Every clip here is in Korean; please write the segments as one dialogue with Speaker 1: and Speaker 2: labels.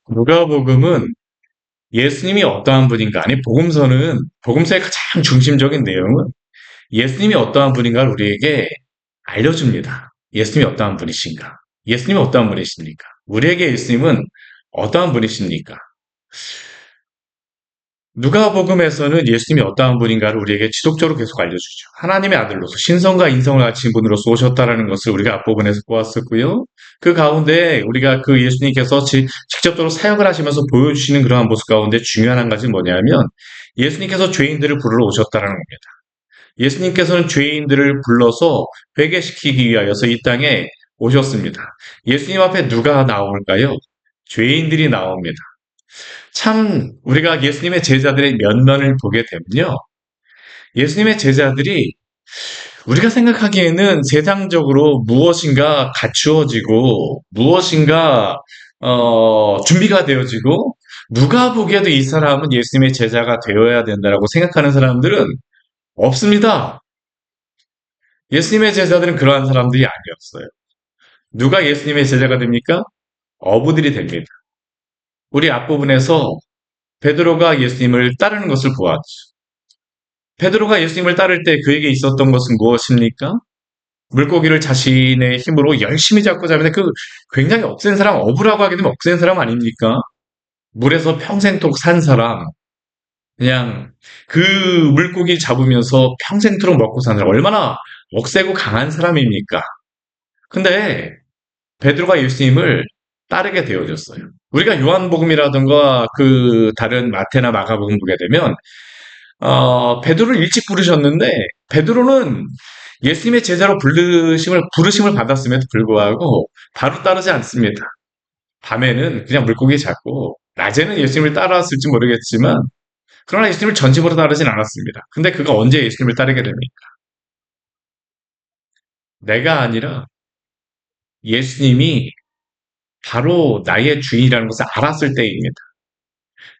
Speaker 1: 누가복음은 예수님이 어떠한 분인가, 아니 복음서의 가장 중심적인 내용은 예수님이 어떠한 분인가를 우리에게 알려줍니다. 예수님이 어떠한 분이신가? 예수님이 어떠한 분이십니까? 우리에게 예수님은 어떠한 분이십니까? 누가복음에서는 예수님이 어떠한 분인가를 우리에게 지속적으로 계속 알려주죠. 하나님의 아들로서 신성과 인성을 갖춘 분으로서 오셨다라는 것을 우리가 앞부분에서 보았었고요. 그 가운데 우리가 그 예수님께서 직접적으로 사역을 하시면서 보여주시는 그러한 모습 가운데 중요한 한 가지는 뭐냐면 예수님께서 죄인들을 부르러 오셨다라는 겁니다. 예수님께서는 죄인들을 불러서 회개시키기 위하여서 이 땅에 오셨습니다. 예수님 앞에 누가 나올까요? 죄인들이 나옵니다. 참 우리가 예수님의 제자들의 면면을 보게 되면요. 예수님의 제자들이 우리가 생각하기에는 세상적으로 무엇인가 갖추어지고 무엇인가 준비가 되어지고 누가 보기에도 이 사람은 예수님의 제자가 되어야 된다라고 생각하는 사람들은 없습니다. 예수님의 제자들은 그러한 사람들이 아니었어요. 누가 예수님의 제자가 됩니까? 어부들이 됩니다. 우리 앞부분에서 베드로가 예수님을 따르는 것을 보았죠. 베드로가 예수님을 따를 때 그에게 있었던 것은 무엇입니까? 물고기를 자신의 힘으로 열심히 잡고 잡는데 그 굉장히 억센 사람, 어부라고 하게 되면 억센 사람 아닙니까? 물에서 평생토록 산 사람, 그냥 그 물고기 잡으면서 평생토록 먹고 사는 사람, 얼마나 억세고 강한 사람입니까? 근데 베드로가 예수님을 따르게 되어졌어요. 우리가 요한복음이라든가 그 다른 마태나 마가복음 보게 되면 베드로를 일찍 부르셨는데 베드로는 예수님의 제자로 부르심을 받았음에도 불구하고 바로 따르지 않습니다. 밤에는 그냥 물고기 잡고 낮에는 예수님을 따라왔을지 모르겠지만 그러나 예수님을 전심으로 따르진 않았습니다. 근데 그가 언제 예수님을 따르게 됩니까? 내가 아니라 예수님이 바로 나의 주인이라는 것을 알았을 때입니다.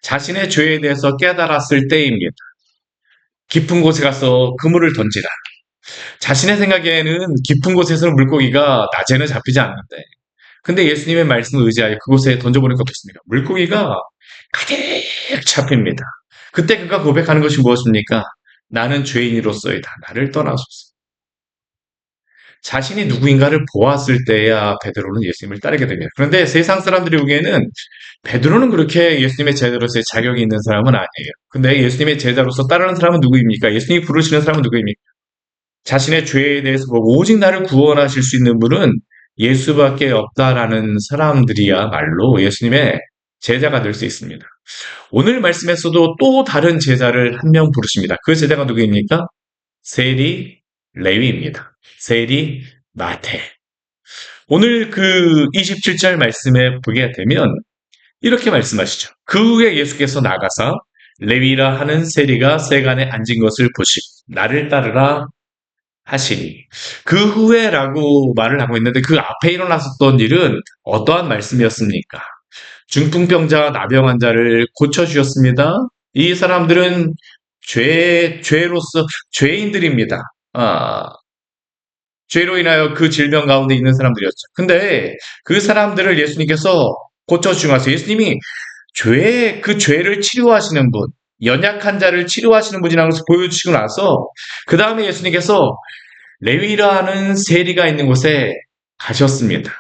Speaker 1: 자신의 죄에 대해서 깨달았을 때입니다. 깊은 곳에 가서 그물을 던지라. 자신의 생각에는 깊은 곳에서는 물고기가 낮에는 잡히지 않는데 근데 예수님의 말씀을 의지하여 그곳에 던져보니까 어떻습니까? 물고기가 가득 잡힙니다. 그때 그가 고백하는 것이 무엇입니까? 나는 죄인으로서이다. 나를 떠나소서. 자신이 누구인가를 보았을 때야 베드로는 예수님을 따르게 됩니다. 그런데 세상 사람들이 보기에는 베드로는 그렇게 예수님의 제자로서의 자격이 있는 사람은 아니에요. 근데 예수님의 제자로서 따르는 사람은 누구입니까? 예수님이 부르시는 사람은 누구입니까? 자신의 죄에 대해서 보고 오직 나를 구원하실 수 있는 분은 예수밖에 없다라는 사람들이야말로 예수님의 제자가 될 수 있습니다. 오늘 말씀에서도 또 다른 제자를 한 명 부르십니다. 그 제자가 누구입니까? 세리 레위입니다. 세리 마태. 오늘 그 27절 말씀에 보게 되면 이렇게 말씀하시죠. 그 후에 예수께서 나가사 레위라 하는 세리가 세간에 앉은 것을 보시고 나를 따르라 하시니 그 후에라고 말을 하고 있는데 그 앞에 일어났었던 일은 어떠한 말씀이었습니까? 중풍병자와 나병 환자를 고쳐주셨습니다. 이 사람들은 죄로서 죄인들입니다. 죄로 인하여 그 질병 가운데 있는 사람들이었죠. 근데 그 사람들을 예수님께서 고쳐주셔서 예수님이 그 죄를 치료하시는 분, 연약한 자를 치료하시는 분이라는 것을 보여주시고 나서 그 다음에 예수님께서 레위라는 세리가 있는 곳에 가셨습니다.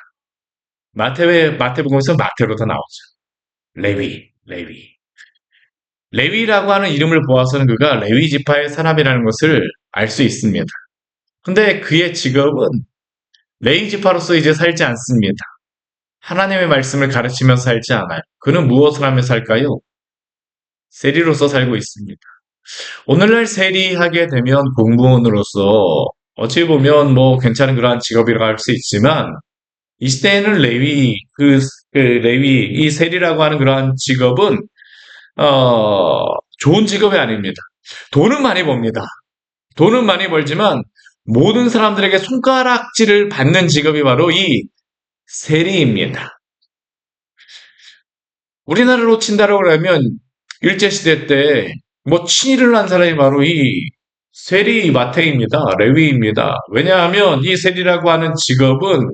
Speaker 1: 마태복음에서 마태로 더 나오죠. 레위. 레위라고 하는 이름을 보아서는 그가 레위 지파의 사람이라는 것을 알 수 있습니다. 근데 그의 직업은 레위 지파로서 이제 살지 않습니다. 하나님의 말씀을 가르치면서 살지 않아요. 그는 무엇을 하며 살까요? 세리로서 살고 있습니다. 오늘날 세리하게 되면 공무원으로서 어찌 보면 뭐 괜찮은 그러한 직업이라고 할 수 있지만 이 시대에는 레위, 이 세리라고 하는 그러한 직업은 좋은 직업이 아닙니다. 돈은 많이 법니다. 돈은 많이 벌지만 모든 사람들에게 손가락질을 받는 직업이 바로 이 세리입니다. 우리나라로 친다라고 하면 일제시대 때 뭐 친일을 한 사람이 바로 이 세리 마태입니다. 레위입니다. 왜냐하면 이 세리라고 하는 직업은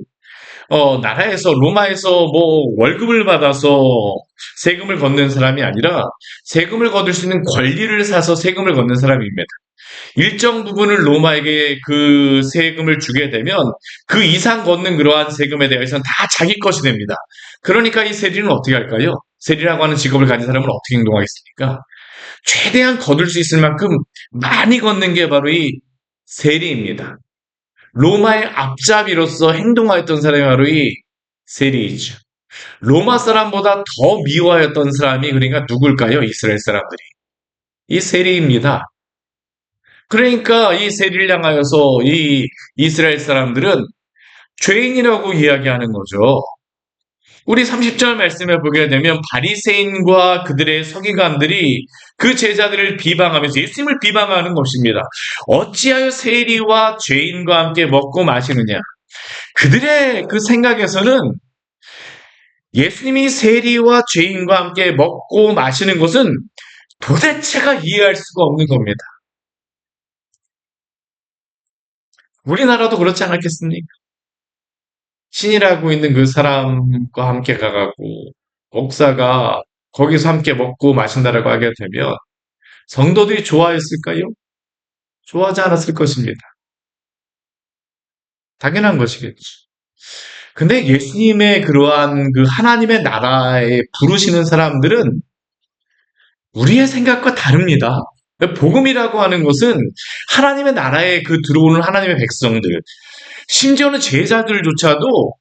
Speaker 1: 나라에서, 로마에서 뭐 월급을 받아서 세금을 걷는 사람이 아니라 세금을 거둘 수 있는 권리를 사서 세금을 걷는 사람입니다. 일정 부분을 로마에게 그 세금을 주게 되면 그 이상 걷는 그러한 세금에 대해서는 다 자기 것이 됩니다. 그러니까 이 세리는 어떻게 할까요? 세리라고 하는 직업을 가진 사람은 어떻게 행동하겠습니까? 최대한 거둘 수 있을 만큼 많이 걷는 게 바로 이 세리입니다. 로마의 앞잡이로서 행동하였던 사람이 바로 이 세리이죠. 로마 사람보다 더 미워하였던 사람이 그러니까 누굴까요? 이스라엘 사람들이. 이 세리입니다. 그러니까 이 세리를 향하여서 이 이스라엘 사람들은 죄인이라고 이야기하는 거죠. 우리 30절 말씀에 보게 되면 바리새인과 그들의 서기관들이 그 제자들을 비방하면서 예수님을 비방하는 것입니다. 어찌하여 세리와 죄인과 함께 먹고 마시느냐. 그들의 그 생각에서는 예수님이 세리와 죄인과 함께 먹고 마시는 것은 도대체가 이해할 수가 없는 겁니다. 우리나라도 그렇지 않았겠습니까? 신이라고 있는 그 사람과 함께 가가고 목사가 거기서 함께 먹고 마신다라고 하게 되면 성도들이 좋아했을까요? 좋아하지 않았을 것입니다. 당연한 것이겠죠. 근데 예수님의 그러한 그 하나님의 나라에 부르시는 사람들은 우리의 생각과 다릅니다. 복음이라고 하는 것은 하나님의 나라에 그 들어오는 하나님의 백성들, 심지어는 제자들조차도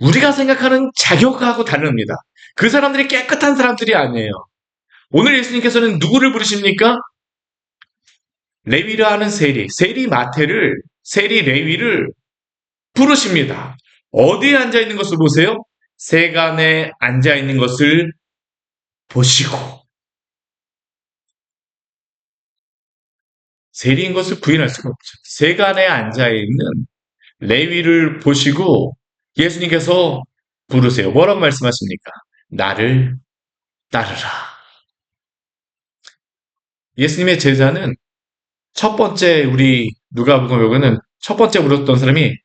Speaker 1: 우리가 생각하는 자격하고 다릅니다. 그 사람들이 깨끗한 사람들이 아니에요. 오늘 예수님께서는 누구를 부르십니까? 레위라 하는 세리 마태를, 세리 레위를 부르십니다. 어디에 앉아 있는 것을 보세요? 세간에 앉아 있는 것을 보시고 세리인 것을 부인할 수가 없죠. 세간에 앉아 있는 레위를 보시고 예수님께서 부르세요. 뭐라고 말씀하십니까? 나를 따르라. 예수님의 제자는 첫 번째 우리 누가복음에는 첫 번째 물었던 사람이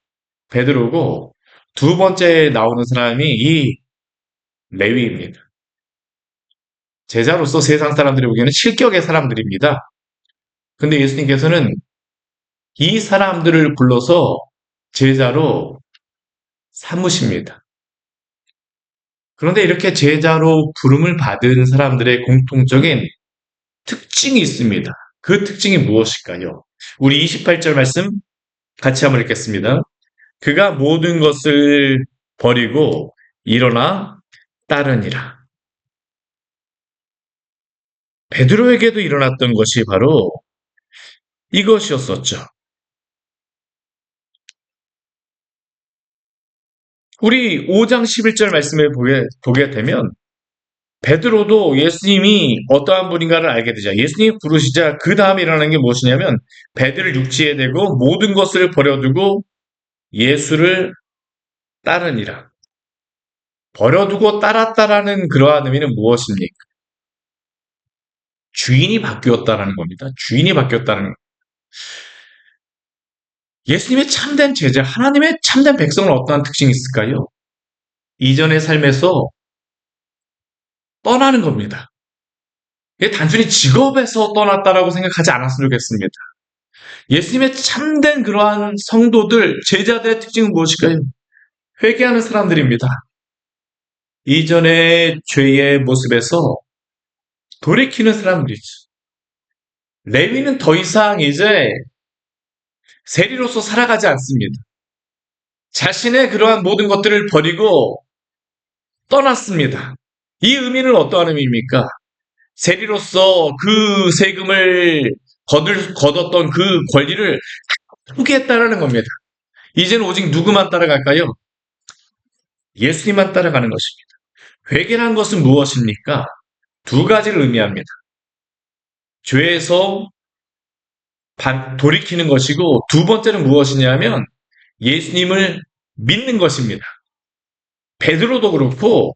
Speaker 1: 베드로고 두 번째 나오는 사람이 이 레위입니다. 제자로서 세상 사람들이 보기에는 실격의 사람들입니다. 근데 예수님께서는 이 사람들을 불러서 제자로 삼으십니다. 그런데 이렇게 제자로 부름을 받은 사람들의 공통적인 특징이 있습니다. 그 특징이 무엇일까요? 우리 28절 말씀 같이 한번 읽겠습니다. 그가 모든 것을 버리고 일어나 따르니라. 베드로에게도 일어났던 것이 바로 이것이었었죠. 우리 5장 11절 말씀을 보게 되면 베드로도 예수님이 어떠한 분인가를 알게 되자 예수님이 부르시자 그 다음에 일어나는 게 무엇이냐면 배들을 육지에 대고 모든 것을 버려두고 예수를 따르니라. 버려두고 따랐다라는 그러한 의미는 무엇입니까? 주인이 바뀌었다라는 겁니다. 주인이 바뀌었다는 예수님의 참된 제자, 하나님의 참된 백성은 어떠한 특징이 있을까요? 이전의 삶에서 떠나는 겁니다. 이게 단순히 직업에서 떠났다라고 생각하지 않았으면 좋겠습니다. 예수님의 참된 그러한 성도들, 제자들의 특징은 무엇일까요? 회개하는 사람들입니다. 이전의 죄의 모습에서 돌이키는 사람들이죠. 레위는 더 이상 이제 세리로서 살아가지 않습니다. 자신의 그러한 모든 것들을 버리고 떠났습니다. 이 의미는 어떠한 의미입니까? 세리로서 그 세금을 거뒀던 그 권리를 포기했다라는 겁니다. 이제는 오직 누구만 따라갈까요? 예수님만 따라가는 것입니다. 회개라는 것은 무엇입니까? 두 가지를 의미합니다. 죄에서 돌이키는 것이고 두 번째는 무엇이냐면 예수님을 믿는 것입니다. 베드로도 그렇고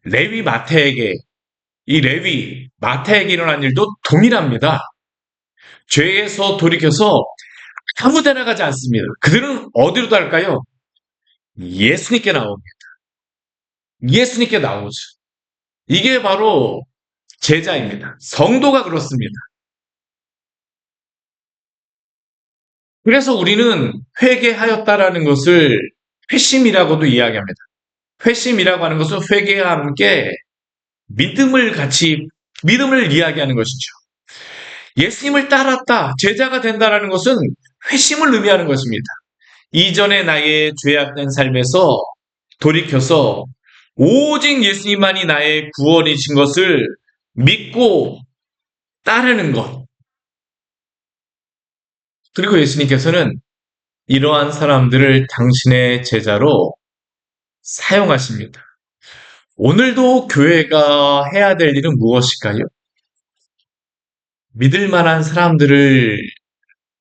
Speaker 1: 레위 마태에게 이 레위 마태에게 일어난 일도 동일합니다. 죄에서 돌이켜서 아무 데나 가지 않습니다. 그들은 어디로 갈까요? 예수님께 나옵니다. 예수님께 나오죠. 이게 바로 제자입니다. 성도가 그렇습니다. 그래서 우리는 회개하였다라는 것을 회심이라고도 이야기합니다. 회심이라고 하는 것은 회개와 함께 믿음을 이야기하는 것이죠. 예수님을 따랐다, 제자가 된다라는 것은 회심을 의미하는 것입니다. 이전의 나의 죄악된 삶에서 돌이켜서 오직 예수님만이 나의 구원이신 것을 믿고 따르는 것. 그리고 예수님께서는 이러한 사람들을 당신의 제자로 사용하십니다. 오늘도 교회가 해야 될 일은 무엇일까요? 믿을 만한 사람들을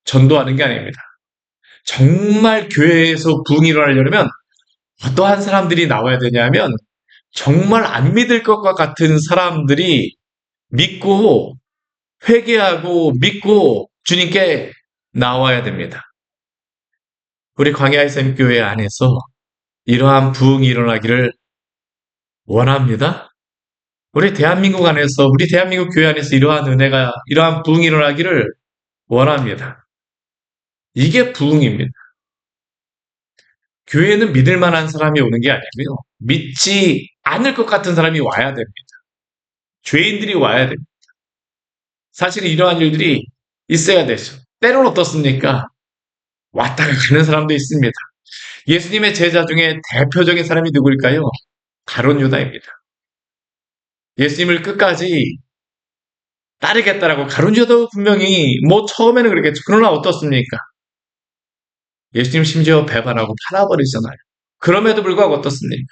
Speaker 1: 전도하는 게 아닙니다. 정말 교회에서 부흥이 일어나려면 어떠한 사람들이 나와야 되냐면 정말 안 믿을 것과 같은 사람들이 믿고 회개하고 믿고 주님께 나와야 됩니다. 우리 광야의 샘 교회 안에서 이러한 부흥이 일어나기를 원합니다. 우리 대한민국 교회 안에서 이러한 부흥이 일어나기를 원합니다. 이게 부흥입니다. 교회는 믿을 만한 사람이 오는 게 아니고요. 믿지 않을 것 같은 사람이 와야 됩니다. 죄인들이 와야 됩니다. 사실 이러한 일들이 있어야 되죠. 때로는 어떻습니까? 왔다가 가는 사람도 있습니다. 예수님의 제자 중에 대표적인 사람이 누구일까요? 가룟 유다입니다. 예수님을 끝까지 따르겠다라고 가룟 유다도 분명히 처음에는 그러겠죠. 그러나 어떻습니까? 예수님 심지어 배반하고 팔아버리잖아요. 그럼에도 불구하고 어떻습니까?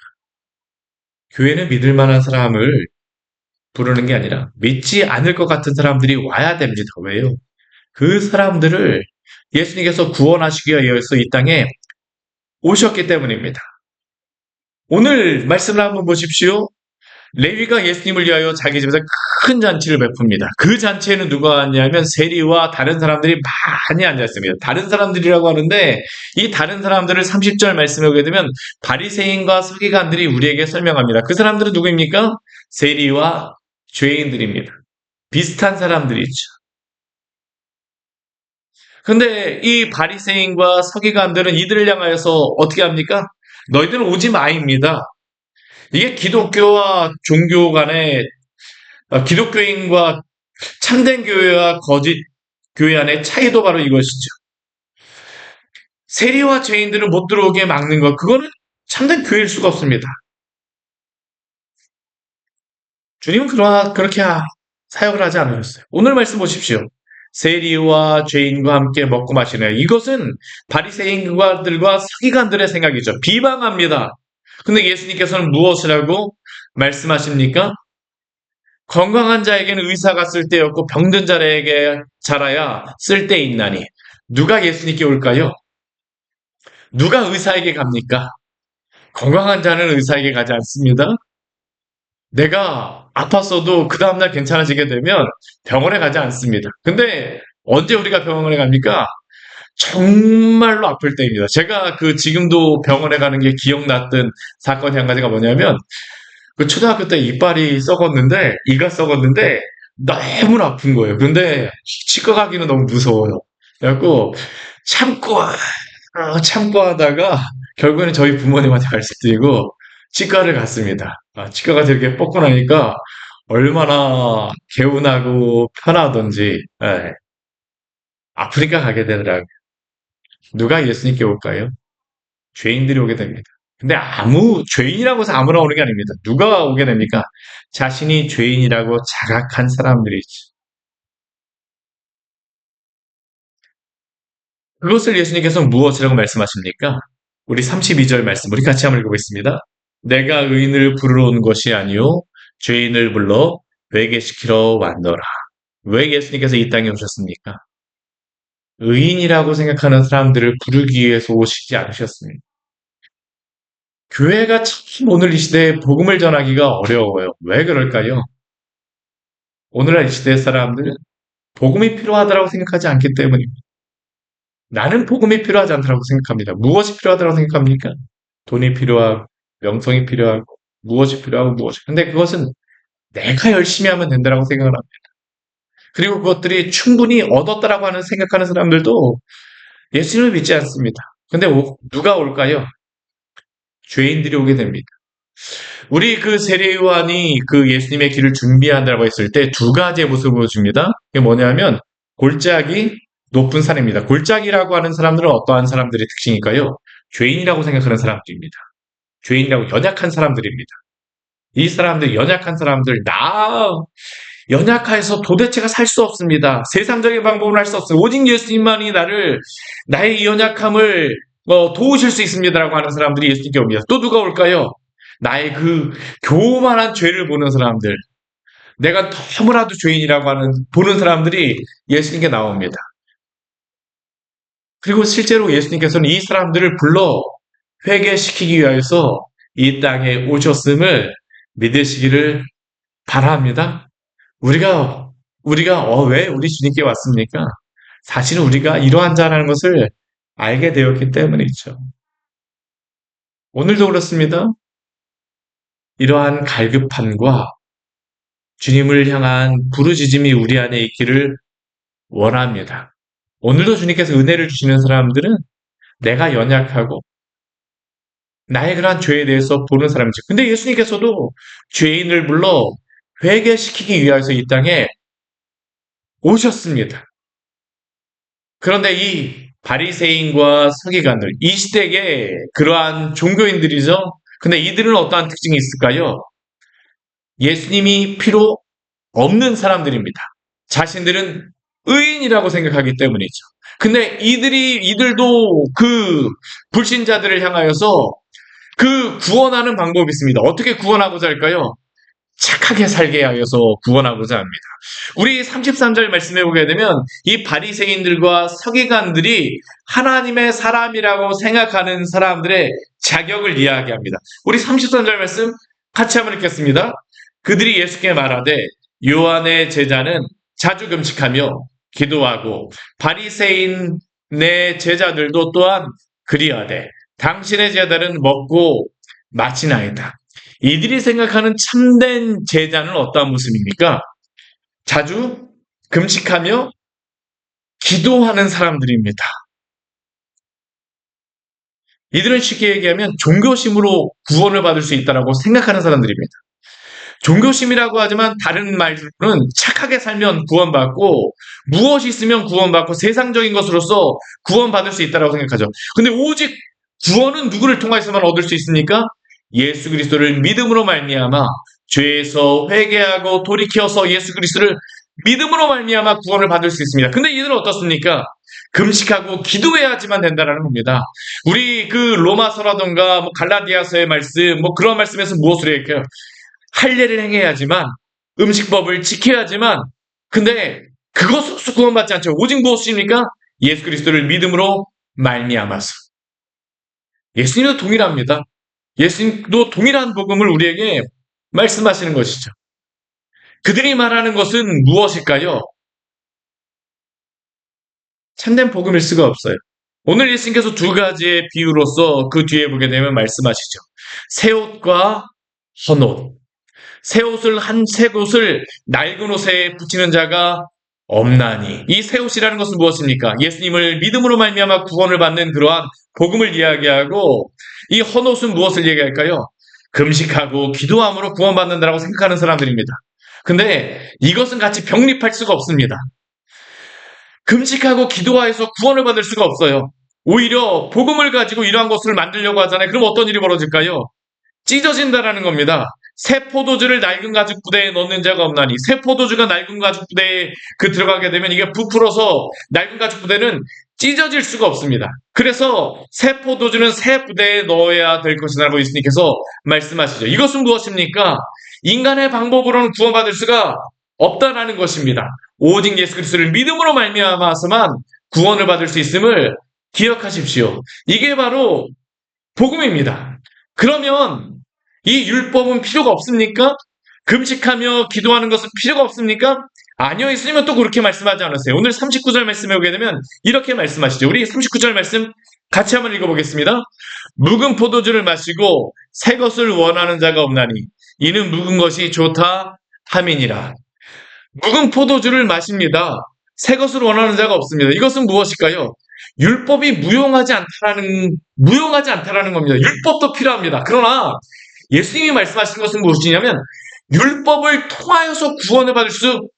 Speaker 1: 교회는 믿을 만한 사람을 부르는 게 아니라 믿지 않을 것 같은 사람들이 와야 됩니다. 왜요? 그 사람들을 예수님께서 구원하시기 위해서 이 땅에 오셨기 때문입니다. 오늘 말씀을 한번 보십시오. 레위가 예수님을 위하여 자기 집에서 큰 잔치를 베풉니다. 그 잔치에는 누가 왔냐면 세리와 다른 사람들이 많이 앉아 있습니다. 다른 사람들이라고 하는데 이 다른 사람들을 30절 말씀에 보게 되면 바리새인과 서기관들이 우리에게 설명합니다. 그 사람들은 누구입니까? 세리와 죄인들입니다. 비슷한 사람들이죠. 근데 이 바리새인과 서기관들은 이들을 향하여서 어떻게 합니까? 너희들은 오지 마입니다. 이게 기독교와 종교 간의 기독교인과 참된 교회와 거짓 교회 안의 차이도 바로 이것이죠. 세리와 죄인들은 못 들어오게 막는 것, 그거는 참된 교회일 수가 없습니다. 주님은 그렇게 사역을 하지 않으셨어요. 오늘 말씀 보십시오. 세리와 죄인과 함께 먹고 마시네. 이것은 바리새인들과 서기관들의 생각이죠. 비방합니다. 근데 예수님께서는 무엇을 하고 말씀하십니까? 건강한 자에게는 의사가 쓸데없고 병든 자에게 자라야 쓸데있나니. 누가 예수님께 올까요? 누가 의사에게 갑니까? 건강한 자는 의사에게 가지 않습니다. 내가 아팠어도 그 다음날 괜찮아지게 되면 병원에 가지 않습니다. 근데 언제 우리가 병원에 갑니까? 정말로 아플 때입니다. 제가 지금도 병원에 가는 게 기억났던 사건이 한 가지가 뭐냐면 초등학교 때 이가 썩었는데 너무 아픈 거예요. 근데 치과 가기는 너무 무서워요. 그래갖고 참고 하다가 결국에는 저희 부모님한테 말씀드리고 치과를 갔습니다. 치과가 되게 뻐근하니까 얼마나 개운하고 편하던지, 예, 아프니까 가게 되더라고요. 누가 예수님께 올까요? 죄인들이 오게 됩니다. 근데 죄인이라고 해서 아무나 오는 게 아닙니다. 누가 오게 됩니까? 자신이 죄인이라고 자각한 사람들이지. 그것을 예수님께서 무엇이라고 말씀하십니까? 우리 32절 말씀, 우리 같이 한번 읽어보겠습니다. 내가 의인을 부르러 온 것이 아니요 죄인을 불러 회개시키러 왔노라. 왜 예수님께서 이 땅에 오셨습니까? 의인이라고 생각하는 사람들을 부르기 위해서 오시지 않으셨습니다. 교회가 참 오늘 이 시대에 복음을 전하기가 어려워요. 왜 그럴까요? 오늘날 이 시대 사람들은 복음이 필요하다고 생각하지 않기 때문입니다. 나는 복음이 필요하지 않다고 생각합니다. 무엇이 필요하다고 생각합니까? 돈이 필요하고, 명성이 필요하고, 무엇이 필요하고, 무엇이. 근데 그것은 내가 열심히 하면 된다라고 생각을 합니다. 그리고 그것들이 충분히 얻었다라고 하는 생각하는 사람들도 예수님을 믿지 않습니다. 근데 누가 올까요? 죄인들이 오게 됩니다. 우리 그 세례 요한이 그 예수님의 길을 준비한다고 했을 때 두 가지의 모습을 보여줍니다. 그게 뭐냐면 골짜기, 높은 산입니다. 골짜기라고 하는 사람들은 어떠한 사람들의 특징일까요? 죄인이라고 생각하는 사람들입니다. 죄인이라고 연약한 사람들입니다. 이 사람들, 연약한 사람들, 연약해서 도대체가 살 수 없습니다. 세상적인 방법은 할 수 없어요. 오직 예수님만이 나의 이 연약함을 도우실 수 있습니다라고 하는 사람들이 예수님께 옵니다. 또 누가 올까요? 나의 그 교만한 죄를 보는 사람들, 내가 너무나도 죄인이라고 보는 사람들이 예수님께 나옵니다. 그리고 실제로 예수님께서는 이 사람들을 불러 회개시키기 위해서 이 땅에 오셨음을 믿으시기를 바랍니다. 우리가 왜 우리 주님께 왔습니까? 사실은 우리가 이러한 자라는 것을 알게 되었기 때문이죠. 오늘도 그렇습니다. 이러한 갈급함과 주님을 향한 부르짖음이 우리 안에 있기를 원합니다. 오늘도 주님께서 은혜를 주시는 사람들은 내가 연약하고 나의 그러한 죄에 대해서 보는 사람이죠. 근데 예수님께서도 죄인을 불러 회개시키기 위해서 이 땅에 오셨습니다. 그런데 이 바리새인과 서기관들, 이 시대의 그러한 종교인들이죠. 근데 이들은 어떠한 특징이 있을까요? 예수님이 필요 없는 사람들입니다. 자신들은 의인이라고 생각하기 때문이죠. 근데 이들도 그 불신자들을 향하여서 그 구원하는 방법이 있습니다. 어떻게 구원하고자 할까요? 착하게 살게 하여서 구원하고자 합니다. 우리 33절 말씀해 보게 되면 이 바리새인들과 서기관들이 하나님의 사람이라고 생각하는 사람들의 자격을 이야기합니다. 우리 33절 말씀 같이 한번 읽겠습니다. 그들이 예수께 말하되 요한의 제자는 자주 금식하며 기도하고 바리새인의 제자들도 또한 그리하되 당신의 제자들은 먹고 마치나이다. 이들이 생각하는 참된 제자는 어떠한 모습입니까? 자주 금식하며 기도하는 사람들입니다. 이들은 쉽게 얘기하면 종교심으로 구원을 받을 수 있다고 생각하는 사람들입니다. 종교심이라고 하지만 다른 말로는 착하게 살면 구원받고 무엇이 있으면 구원받고 세상적인 것으로서 구원받을 수 있다고 생각하죠. 근데 오직 구원은 누구를 통해서만 얻을 수 있습니까? 예수 그리스도를 믿음으로 말미암아 죄에서 회개하고 돌이켜서 예수 그리스도를 믿음으로 말미암아 구원을 받을 수 있습니다. 근데 이들은 어떻습니까? 금식하고 기도해야지만 된다는 겁니다. 우리 그 로마서라던가 갈라디아서의 말씀, 그런 말씀에서 무엇을 얘기해요? 할례를 행해야지만, 음식법을 지켜야지만, 근데 그것으로서 구원받지 않죠. 오직 무엇입니까? 예수 그리스도를 믿음으로 말미암아서. 예수님도 동일합니다. 예수님도 동일한 복음을 우리에게 말씀하시는 것이죠. 그들이 말하는 것은 무엇일까요? 참된 복음일 수가 없어요. 오늘 예수님께서 두 가지의 비유로서 그 뒤에 보게 되면 말씀하시죠. 새 옷과 헌옷. 새 옷을 낡은 옷에 붙이는 자가 없나니. 이 새 옷이라는 것은 무엇입니까? 예수님을 믿음으로 말미암아 구원을 받는 그러한 복음을 이야기하고, 이 헌옷은 무엇을 얘기할까요? 금식하고 기도함으로 구원받는다라고 생각하는 사람들입니다. 근데 이것은 같이 병립할 수가 없습니다. 금식하고 기도하여서 구원을 받을 수가 없어요. 오히려 복음을 가지고 이러한 것을 만들려고 하잖아요. 그럼 어떤 일이 벌어질까요? 찢어진다라는 겁니다. 새 포도주를 낡은 가죽 부대에 넣는 자가 없나니. 새 포도주가 낡은 가죽 부대에 들어가게 되면 이게 부풀어서 낡은 가죽 부대는 찢어질 수가 없습니다. 그래서 새 포도주는 새 부대에 넣어야 될 것이라고 예수님께서 말씀하시죠. 이것은 무엇입니까? 인간의 방법으로는 구원받을 수가 없다라는 것입니다. 오직 예수 그리스도를 믿음으로 말미암아서만 구원을 받을 수 있음을 기억하십시오. 이게 바로 복음입니다. 그러면 이 율법은 필요가 없습니까? 금식하며 기도하는 것은 필요가 없습니까? 아니요, 예수님은 또 그렇게 말씀하지 않으세요. 오늘 39절 말씀에 오게 되면 이렇게 말씀하시죠. 우리 39절 말씀 같이 한번 읽어보겠습니다. 묵은 포도주를 마시고 새 것을 원하는 자가 없나니 이는 묵은 것이 좋다 함이니라. 묵은 포도주를 마십니다. 새 것을 원하는 자가 없습니다. 이것은 무엇일까요? 율법이 무용하지 않다라는 겁니다. 율법도 필요합니다. 그러나 예수님이 말씀하신 것은 무엇이냐면 율법을 통하여서 구원을 받을 수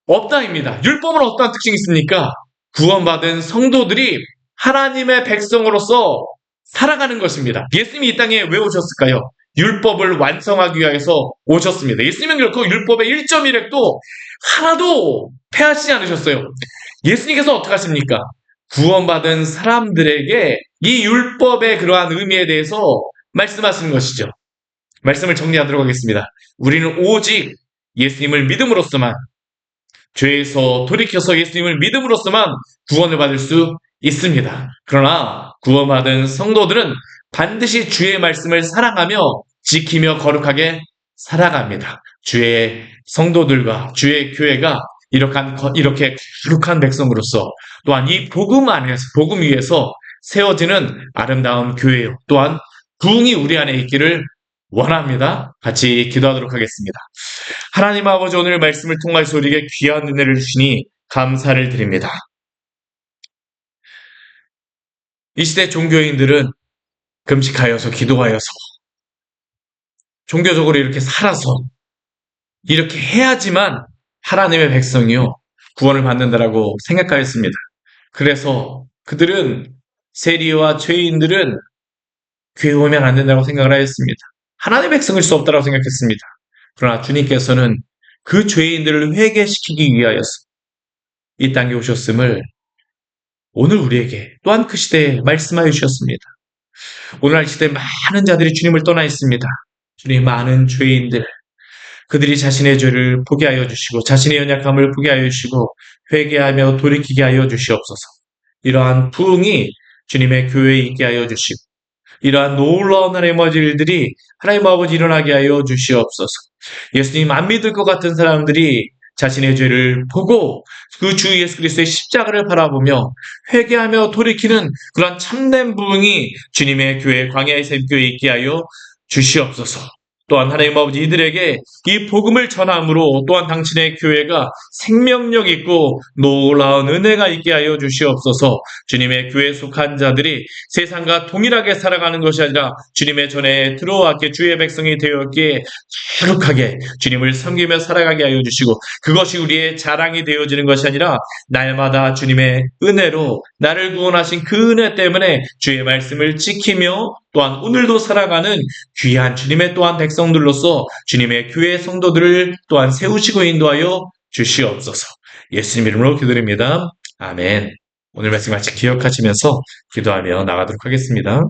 Speaker 1: 없다입니다. 율법은 어떠한 특징이 있습니까? 구원받은 성도들이 하나님의 백성으로서 살아가는 것입니다. 예수님이 이 땅에 왜 오셨을까요? 율법을 완성하기 위해서 오셨습니다. 예수님은 결코 율법의 1.1획도 하나도 폐하시지 않으셨어요. 예수님께서 어떻게 하십니까? 구원받은 사람들에게 이 율법의 그러한 의미에 대해서 말씀하시는 것이죠. 말씀을 정리하도록 하겠습니다. 우리는 오직 예수님을 믿음으로써만, 죄에서 돌이켜서 예수님을 믿음으로써만 구원을 받을 수 있습니다. 그러나 구원받은 성도들은 반드시 주의 말씀을 사랑하며 지키며 거룩하게 살아갑니다. 주의 성도들과 주의 교회가 이렇게 거룩한 백성으로서 또한 이 복음 안에서, 복음 위에서 세워지는 아름다운 교회요. 또한 부흥이 우리 안에 있기를 원합니다. 같이 기도하도록 하겠습니다. 하나님 아버지, 오늘 말씀을 통해서 우리에게 귀한 은혜를 주시니 감사를 드립니다. 이 시대 종교인들은 금식하여서 기도하여서 종교적으로 이렇게 살아서 이렇게 해야지만 하나님의 백성이요 구원을 받는다라고 생각하였습니다. 그래서 그들은 세리와 죄인들은 교회 오면 안 된다고 생각을 하였습니다. 하나님의 백성일 수 없다고 생각했습니다. 그러나 주님께서는 그 죄인들을 회개시키기 위하여서 이 땅에 오셨음을 오늘 우리에게 또한 그 시대에 말씀하여 주셨습니다. 오늘날 시대에 많은 자들이 주님을 떠나 있습니다. 주님, 많은 죄인들, 그들이 자신의 죄를 포기하여 주시고 자신의 연약함을 포기하여 주시고 회개하며 돌이키게 하여 주시옵소서. 이러한 부흥이 주님의 교회에 있게 하여 주시고 이러한 놀라운 하나님의 일들이 하나님 아버지 일어나게 하여 주시옵소서. 예수님 안 믿을 것 같은 사람들이 자신의 죄를 보고 그 주 예수 그리스도의 십자가를 바라보며 회개하며 돌이키는 그런 참된 부흥이 주님의 교회 광야의 샘교회에 있게 하여 주시옵소서. 또한 하나님 아버지 이들에게 이 복음을 전함으로 또한 당신의 교회가 생명력 있고 놀라운 은혜가 있게 하여 주시옵소서. 주님의 교회에 속한 자들이 세상과 동일하게 살아가는 것이 아니라 주님의 전에 들어왔기에 주의 백성이 되었기에 거룩하게 주님을 섬기며 살아가게 하여 주시고 그것이 우리의 자랑이 되어지는 것이 아니라 날마다 주님의 은혜로 나를 구원하신 그 은혜 때문에 주의 말씀을 지키며 또한 오늘도 살아가는 귀한 주님의 또한 백성들로서 주님의 교회 성도들을 또한 세우시고 인도하여 주시옵소서. 예수님 이름으로 기도드립니다. 아멘. 오늘 말씀 같이 기억하시면서 기도하며 나가도록 하겠습니다.